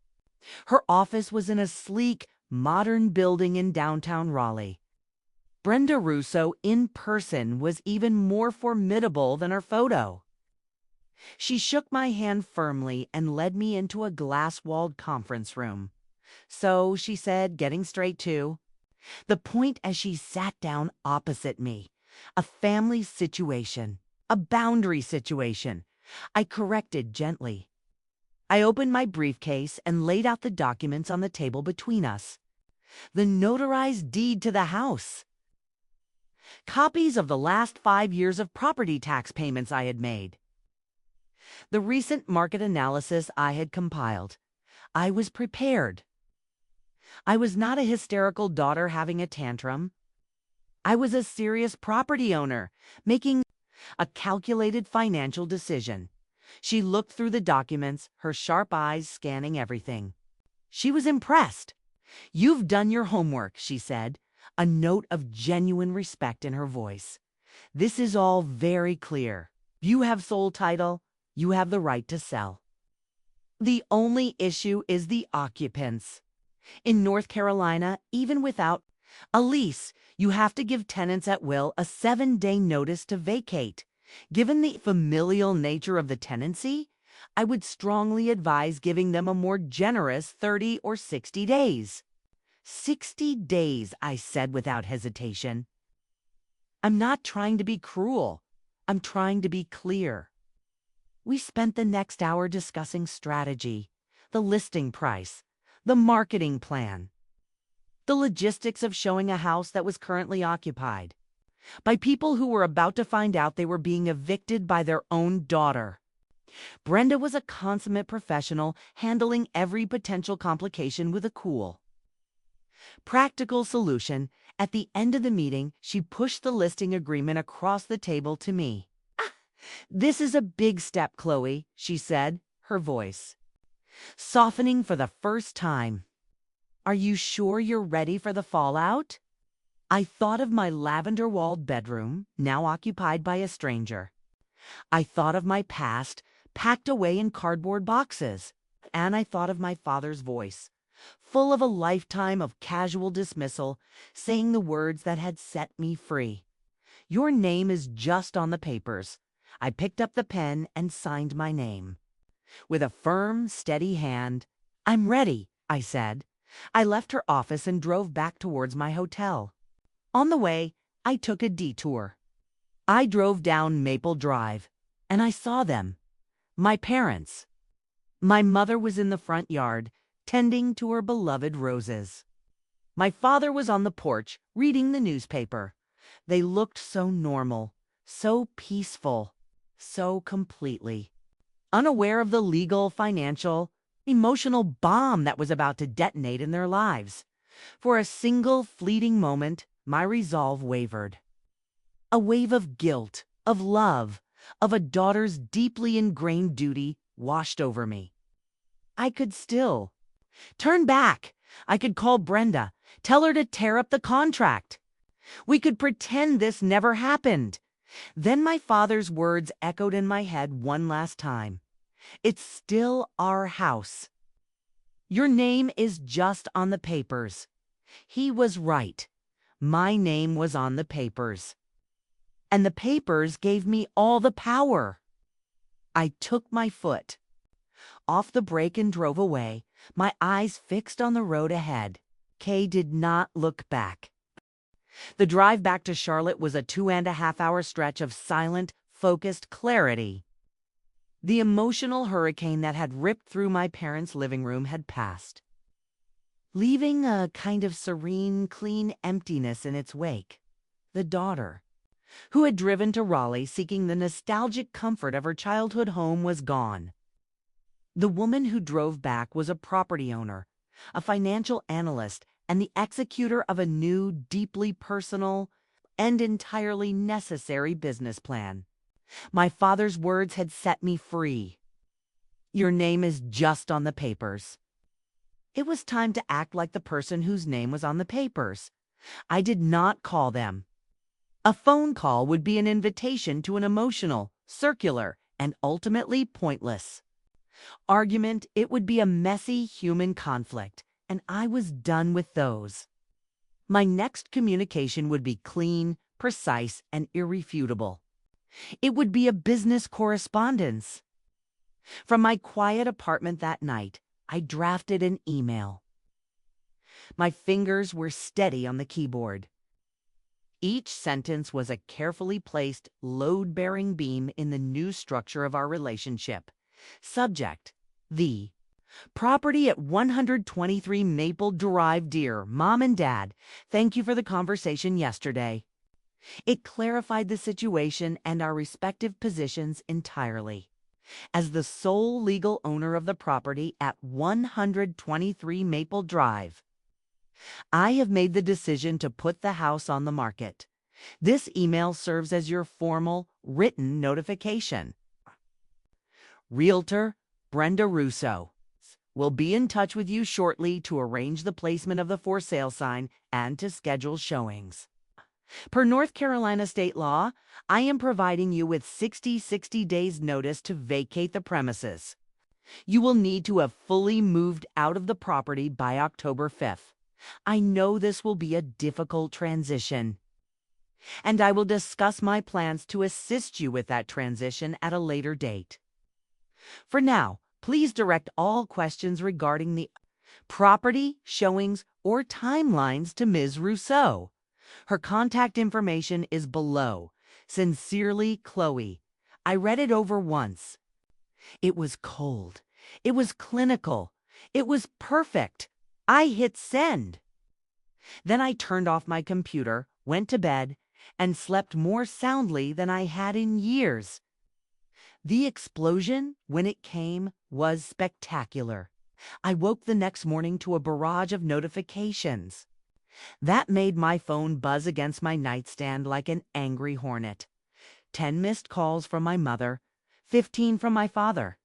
Her office was in a sleek, modern building in downtown Raleigh. Brenda Russo in person was even more formidable than her photo. She shook my hand firmly and led me into a glass-walled conference room. "So," she said, getting straight to the point as she sat down opposite me, "a family situation, a boundary situation." I corrected gently. I opened my briefcase and laid out the documents on the table between us. The notarized deed to the house. Copies of the last 5 years of property tax payments I had made. The recent market analysis I had compiled. I was prepared. I was not a hysterical daughter having a tantrum. I was a serious property owner making a calculated financial decision. She looked through the documents, her sharp eyes scanning everything. She was impressed. "You've done your homework," she said, a note of genuine respect in her voice. "This is all very clear. You have sole title. You have the right to sell. The only issue is the occupants. In North Carolina, even without a lease, you have to give tenants at will a 7-day notice to vacate. Given the familial nature of the tenancy, I would strongly advise giving them a more generous 30 or 60 days. 60 days, I said without hesitation. I'm not trying to be cruel. I'm trying to be clear." We spent the next hour discussing strategy, the listing price, the marketing plan, the logistics of showing a house that was currently occupied by people who were about to find out they were being evicted by their own daughter. Brenda was a consummate professional, handling every potential complication with a cool, practical solution. At the end of the meeting, she pushed the listing agreement across the table to me. "This is a big step, Chloe," she said, her voice softening for the first time. "Are you sure you're ready for the fallout?" I thought of my lavender-walled bedroom, now occupied by a stranger. I thought of my past, packed away in cardboard boxes. And I thought of my father's voice, full of a lifetime of casual dismissal, saying the words that had set me free. "Your name is just on the papers." I picked up the pen and signed my name. With a firm, steady hand, "I'm ready," I said. I left her office and drove back towards my hotel. On the way, I took a detour. I drove down Maple Drive, and I saw them. My parents. My mother was in the front yard, tending to her beloved roses. My father was on the porch, reading the newspaper. They looked so normal, so peaceful, so completely unaware of the legal, financial, emotional bomb that was about to detonate in their lives. For a single fleeting moment, my resolve wavered. A wave of guilt, of love, of a daughter's deeply ingrained duty washed over me. I could still turn back. I could call Brenda, tell her to tear up the contract. We could pretend this never happened. Then my father's words echoed in my head one last time. It's still our house. Your name is just on the papers. He was right. My name was on the papers. And the papers gave me all the power. I took my foot off the brake and drove away, my eyes fixed on the road ahead. Kay did not look back. The drive back to Charlotte was a 2.5-hour stretch of silent, focused clarity. The emotional hurricane that had ripped through my parents' living room had passed, leaving a kind of serene, clean emptiness in its wake. The daughter, who had driven to Raleigh seeking the nostalgic comfort of her childhood home, was gone. The woman who drove back was a property owner, a financial analyst, and the executor of a new, deeply personal and entirely necessary business plan. My father's words had set me free. Your name is just on the papers. It was time to act like the person whose name was on the papers. I did not call them. A phone call would be an invitation to an emotional, circular, and ultimately pointless argument. It would be a messy human conflict, and I was done with those. My next communication would be clean, precise, and irrefutable. It would be a business correspondence. From my quiet apartment that night, I drafted an email. My fingers were steady on the keyboard. Each sentence was a carefully placed, load-bearing beam in the new structure of our relationship. Subject: the property at 123 Maple Drive. Dear Mom and Dad, thank you for the conversation yesterday. It clarified the situation and our respective positions entirely. As the sole legal owner of the property at 123 Maple Drive, I have made the decision to put the house on the market. This email serves as your formal, written notification. Realtor Brenda Russo will be in touch with you shortly to arrange the placement of the for sale sign and to schedule showings. Per North Carolina state law, I am providing you with 60 days notice to vacate the premises. You will need to have fully moved out of the property by October 5th. I know this will be a difficult transition, and I will discuss my plans to assist you with that transition at a later date. For now, please direct all questions regarding the property, showings, or timelines to Ms. Rousseau. Her contact information is below. Sincerely, Chloe. I read it over once. It was cold. It was clinical. It was perfect. I hit send. Then I turned off my computer, went to bed, and slept more soundly than I had in years. The explosion, when it came, was spectacular. I woke the next morning to a barrage of notifications. That made my phone buzz against my nightstand like an angry hornet. 10 missed calls from my mother, 15 from my father.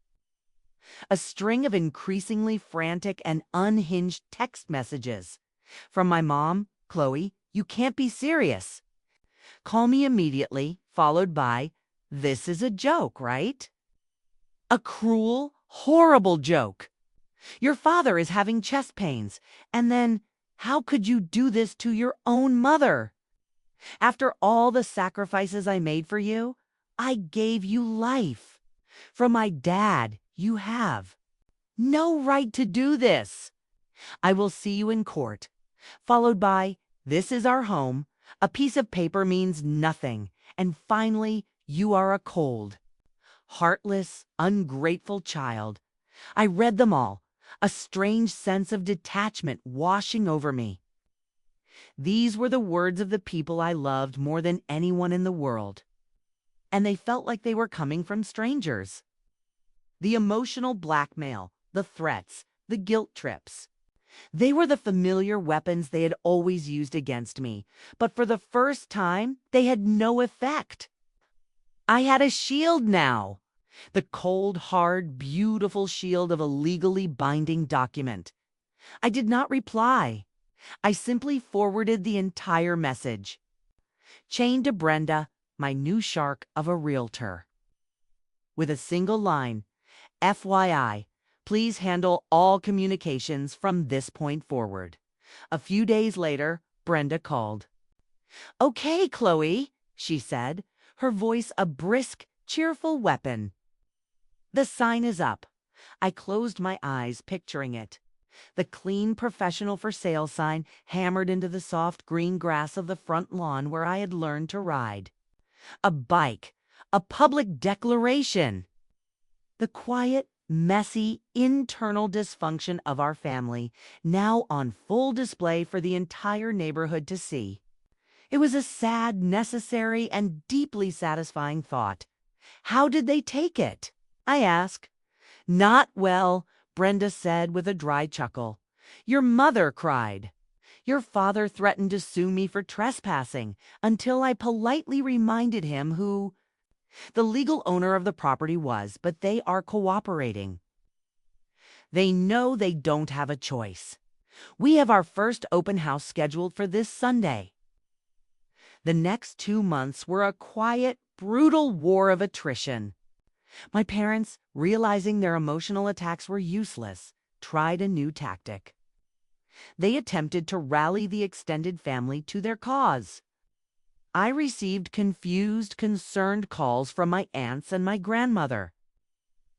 A string of increasingly frantic and unhinged text messages. From my mom: Chloe, you can't be serious. Call me immediately, followed by, this is a joke, right? A cruel, horrible joke. Your father is having chest pains, and then, how could you do this to your own mother? After all the sacrifices I made for you, I gave you life. From my dad, you have no right to do this. I will see you in court. Followed by, this is our home. A piece of paper means nothing. And finally, you are a cold, heartless, ungrateful child. I read them all, a strange sense of detachment washing over me. These were the words of the people I loved more than anyone in the world, and they felt like they were coming from strangers. The emotional blackmail, the threats, the guilt trips. They were the familiar weapons they had always used against me, but for the first time, they had no effect. I had a shield now. The cold, hard, beautiful shield of a legally binding document. I did not reply. I simply forwarded the entire message. Chained to Brenda, my new shark of a realtor. With a single line, FYI, please handle all communications from this point forward. A few days later, Brenda called. "Okay, Chloe," she said, her voice a brisk, cheerful weapon. "The sign is up." I closed my eyes, picturing it. The clean professional for sale sign hammered into the soft green grass of the front lawn where I had learned to ride. A bike, a public declaration. The quiet, messy, internal dysfunction of our family, now on full display for the entire neighborhood to see. It was a sad, necessary, and deeply satisfying thought. How did they take it? I asked. "Not well," Brenda said with a dry chuckle. "Your mother cried. Your father threatened to sue me for trespassing until I politely reminded him who the legal owner of the property was, but they are cooperating. They know they don't have a choice. We have our first open house scheduled for this Sunday." The next 2 months were a quiet, brutal war of attrition. My parents, realizing their emotional attacks were useless, tried a new tactic. They attempted to rally the extended family to their cause. I received confused, concerned calls from my aunts and my grandmother,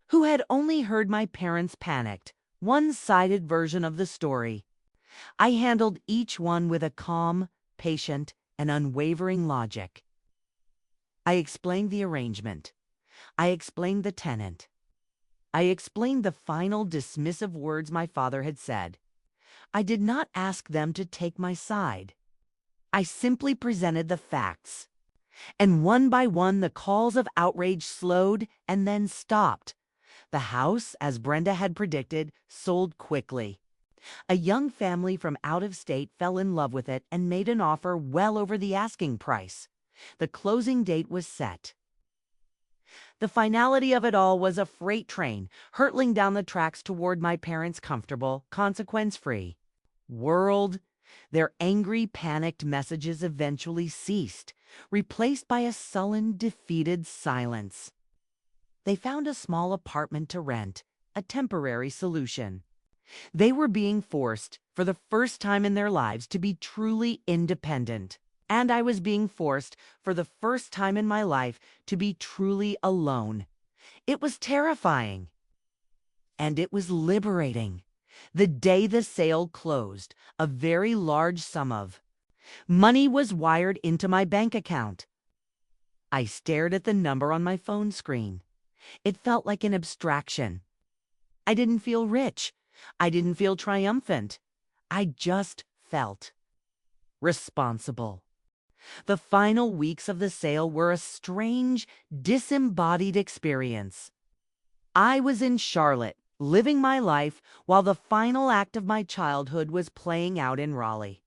who had only heard my parents' panicked, one-sided version of the story. I handled each one with a calm, patient, and unwavering logic. I explained the arrangement. I explained the tenant. I explained the final dismissive words my father had said. I did not ask them to take my side. I simply presented the facts. And one by one, the calls of outrage slowed and then stopped. The house, as Brenda had predicted, sold quickly. A young family from out of state fell in love with it and made an offer well over the asking price. The closing date was set. The finality of it all was a freight train hurtling down the tracks toward my parents' comfortable, consequence-free world. Their angry, panicked messages eventually ceased, replaced by a sullen, defeated silence. They found a small apartment to rent, a temporary solution. They were being forced, for the first time in their lives, to be truly independent. And I was being forced, for the first time in my life, to be truly alone. It was terrifying. And it was liberating. The day the sale closed, a very large sum of money was wired into my bank account. I stared at the number on my phone screen. It felt like an abstraction. I didn't feel rich. I didn't feel triumphant. I just felt responsible. The final weeks of the sale were a strange, disembodied experience. I was in Charlotte, living my life, while the final act of my childhood was playing out in Raleigh.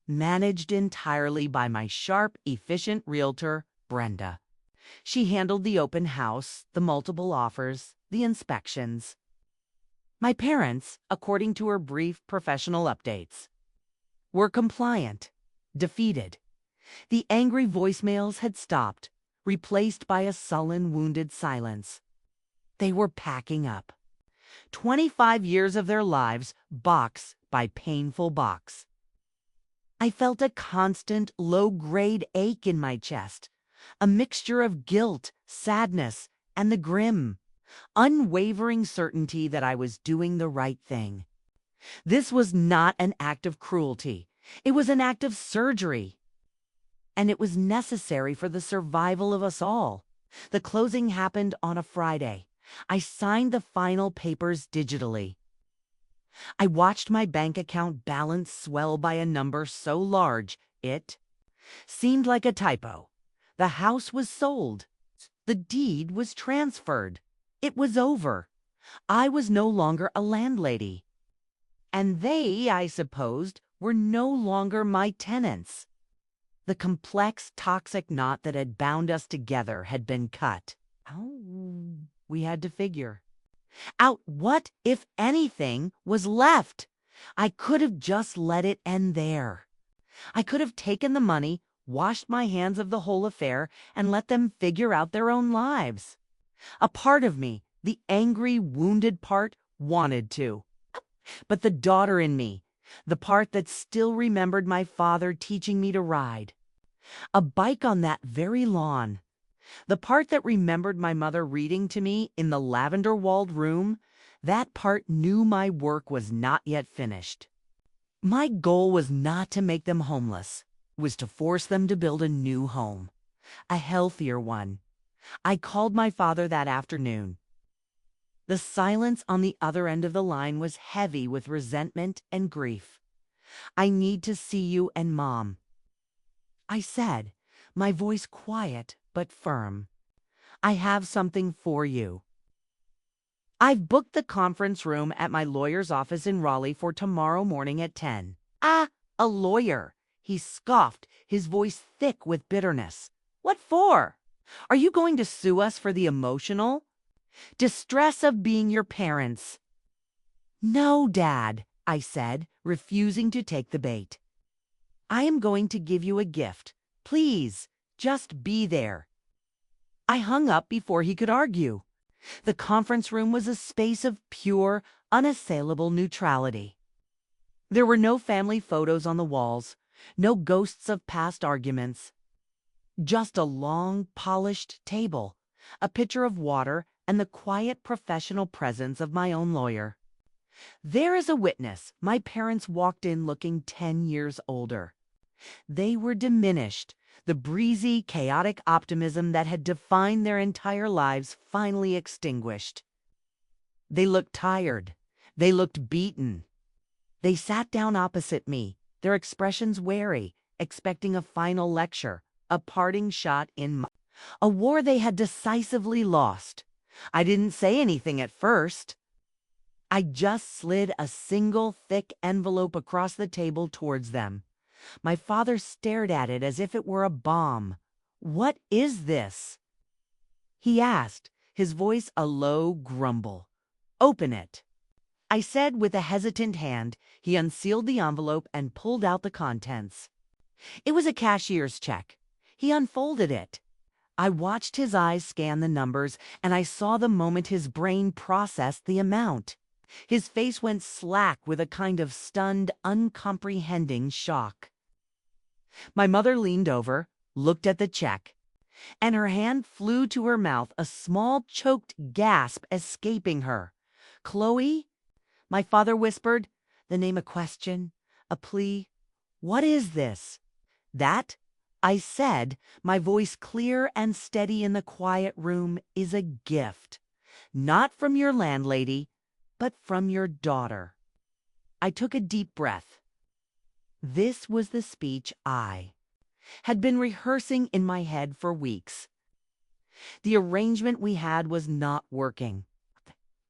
Managed entirely by my sharp, efficient realtor, Brenda. She handled the open house, the multiple offers, the inspections. My parents, according to her brief professional updates, were compliant, defeated. The angry voicemails had stopped, replaced by a sullen, wounded silence. They were packing up. 25 years of their lives, box by painful box. I felt a constant, low-grade ache in my chest, a mixture of guilt, sadness, and the grim, unwavering certainty that I was doing the right thing. This was not an act of cruelty. It was an act of surgery. And it was necessary for the survival of us all. The closing happened on a Friday. I signed the final papers digitally. I watched my bank account balance swell by a number so large it seemed like a typo. The house was sold. The deed was transferred. It was over. I was no longer a landlady. And they, I supposed, were no longer my tenants. The complex, toxic knot that had bound us together had been cut. Oh, we had to figure out what, if anything, was left. I could have just let it end there. I could have taken the money, washed my hands of the whole affair, and let them figure out their own lives. A part of me, the angry, wounded part, wanted to. But the daughter in me, the part that still remembered my father teaching me to ride a bike on that very lawn, the part that remembered my mother reading to me in the lavender-walled room, that part knew my work was not yet finished. My goal was not to make them homeless. It was to force them to build a new home, a healthier one. I called my father that afternoon. The silence on the other end of the line was heavy with resentment and grief. "I need to see you and Mom," I said, my voice quiet but firm. "I have something for you." "I've booked the conference room at my lawyer's office in Raleigh for tomorrow morning at 10. "Ah, a lawyer," he scoffed, his voice thick with bitterness. "What for? Are you going to sue us for the emotional distress of being your parents?" "No, Dad," I said, refusing to take the bait. "I am going to give you a gift. Please, just be there." I hung up before he could argue. The conference room was a space of pure, unassailable neutrality. There were no family photos on the walls, no ghosts of past arguments. Just a long, polished table, a pitcher of water, and the quiet professional presence of my own lawyer. There as a witness, my parents walked in looking 10 years older. They were diminished. The breezy, chaotic optimism that had defined their entire lives finally extinguished. They looked tired. They looked beaten. They sat down opposite me, their expressions wary, expecting a final lecture, a parting shot in a war they had decisively lost. I didn't say anything at first. I just slid a single thick envelope across the table towards them. My father stared at it as if it were a bomb. "What is this?" he asked, his voice a low grumble. "Open it," I said with a hesitant hand. He unsealed the envelope and pulled out the contents. It was a cashier's check. He unfolded it. I watched his eyes scan the numbers, and I saw the moment his brain processed the amount. His face went slack with a kind of stunned, uncomprehending shock. My mother leaned over, looked at the check, and her hand flew to her mouth, a small choked gasp escaping her. "Chloe," my father whispered, the name a question, a plea. "What is this?" "That," I said, my voice clear and steady in the quiet room, "is a gift. Not from your landlady, but from your daughter." I took a deep breath. This was the speech I had been rehearsing in my head for weeks. The arrangement we had was not working.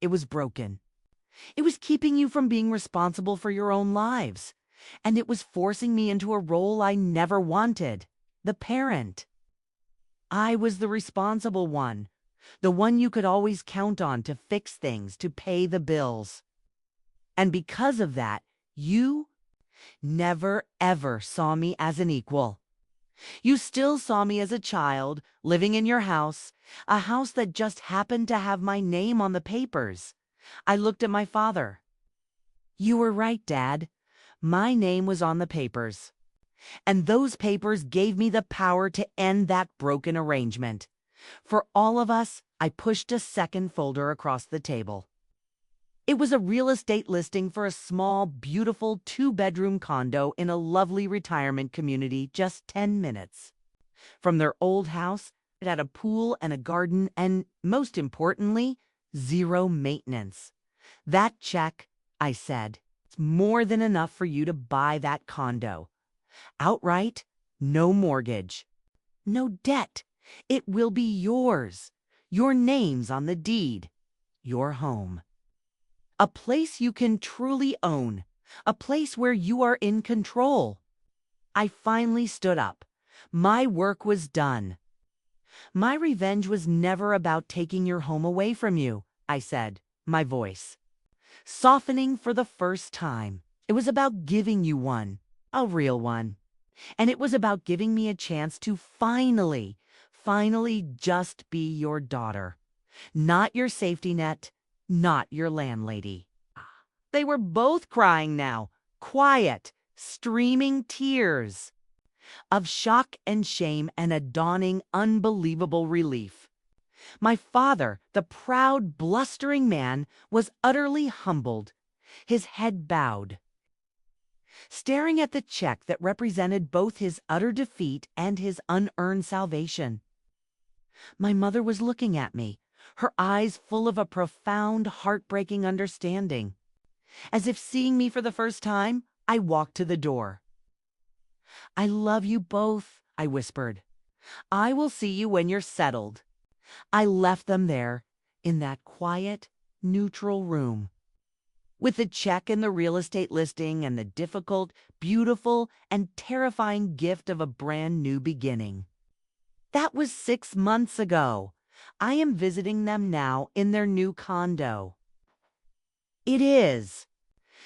It was broken. It was keeping you from being responsible for your own lives. And it was forcing me into a role I never wanted, the parent. I was the responsible one, the one you could always count on to fix things, to pay the bills. And because of that, you never, ever saw me as an equal. You still saw me as a child, living in your house, a house that just happened to have my name on the papers. I looked at my father. "You were right, Dad. My name was on the papers. And those papers gave me the power to end that broken arrangement. For all of us," I pushed a second folder across the table. It was a real estate listing for a small, beautiful 2-bedroom condo in a lovely retirement community just 10 minutes from their old house. It had a pool and a garden and, most importantly, 0 maintenance. "That check," I said, "it's more than enough for you to buy that condo. Outright, no mortgage, no debt. It will be yours. Your name's on the deed. Your home. A place you can truly own. A place where you are in control." I finally stood up. My work was done. "My revenge was never about taking your home away from you," I said, my voice softening for the first time. "It was about giving you one, a real one. And it was about giving me a chance to finally just be your daughter. Not your safety net, not your landlady. They were both crying now, quiet, streaming tears of shock and shame and a dawning, unbelievable relief. My father, the proud, blustering man, was utterly humbled, his head bowed, staring at the check that represented both his utter defeat and his unearned salvation. My mother was looking at me, her eyes full of a profound, heartbreaking understanding. As if seeing me for the first time, I walked to the door. "I love you both," I whispered. "I will see you when you're settled." I left them there, in that quiet, neutral room, with the check and the real estate listing and the difficult, beautiful, and terrifying gift of a brand new beginning. That was 6 months ago. I am visiting them now in their new condo. It is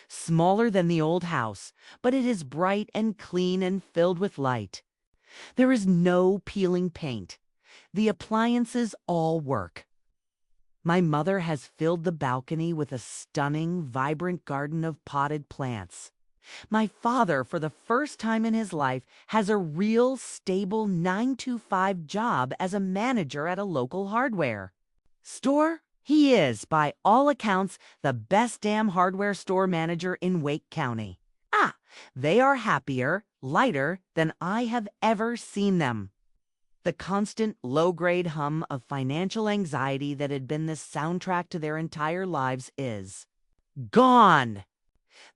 smaller than the old house, but it is bright and clean and filled with light. There is no peeling paint. The appliances all work. My mother has filled the balcony with a stunning, vibrant garden of potted plants. My father, for the first time in his life, has a real, stable 9-to-5 job as a manager at a local hardware store. He is, by all accounts, the best damn hardware store manager in Wake County. They are happier, lighter than I have ever seen them. The constant low-grade hum of financial anxiety that had been the soundtrack to their entire lives is gone.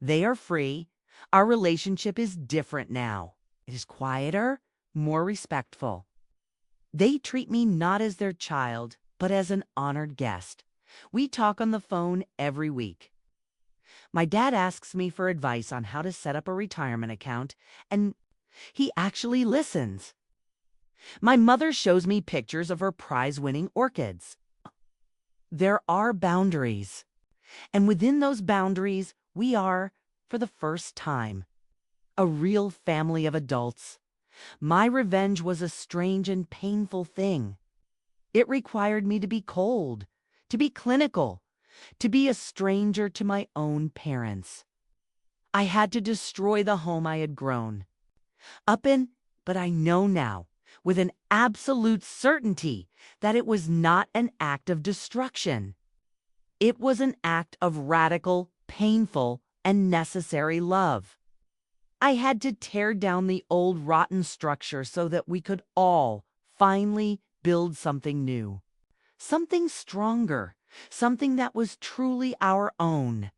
They are free. Our relationship is different now. It is quieter, more respectful. They treat me not as their child, but as an honored guest. We talk on the phone every week. My dad asks me for advice on how to set up a retirement account, and he actually listens. My mother shows me pictures of her prize-winning orchids. There are boundaries, and within those boundaries, we are, for the first time, a real family of adults. My revenge was a strange and painful thing. It required me to be cold, to be clinical, to be a stranger to my own parents. I had to destroy the home I had grown up in, but I know now, with an absolute certainty, that it was not an act of destruction. It was an act of radical, painful, and necessary love. I had to tear down the old rotten structure so that we could all finally build something new, something stronger, something that was truly our own.